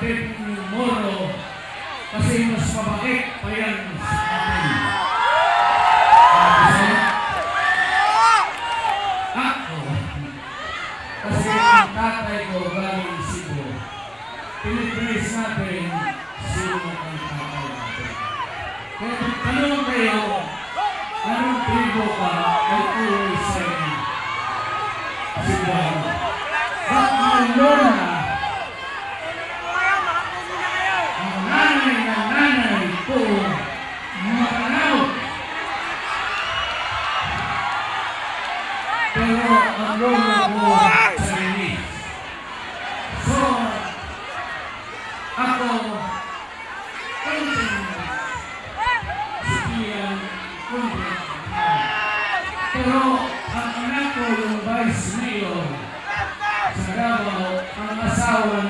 Pepeng Moro kasi mas mabakit pa yan sa akin. Kasi ang tatay ko galing Cebu. Pinitrace natin sino ang tatay natin. Kaya kung tanong kayo, anong tribo ka, ay always say, Cebuano. But my Lola, ang nanay na nanay ko, Maranao. Pero ang lola ko, Chinese. So, ako, pero ang anak ko yung vice mayor sa Davao, ang asawa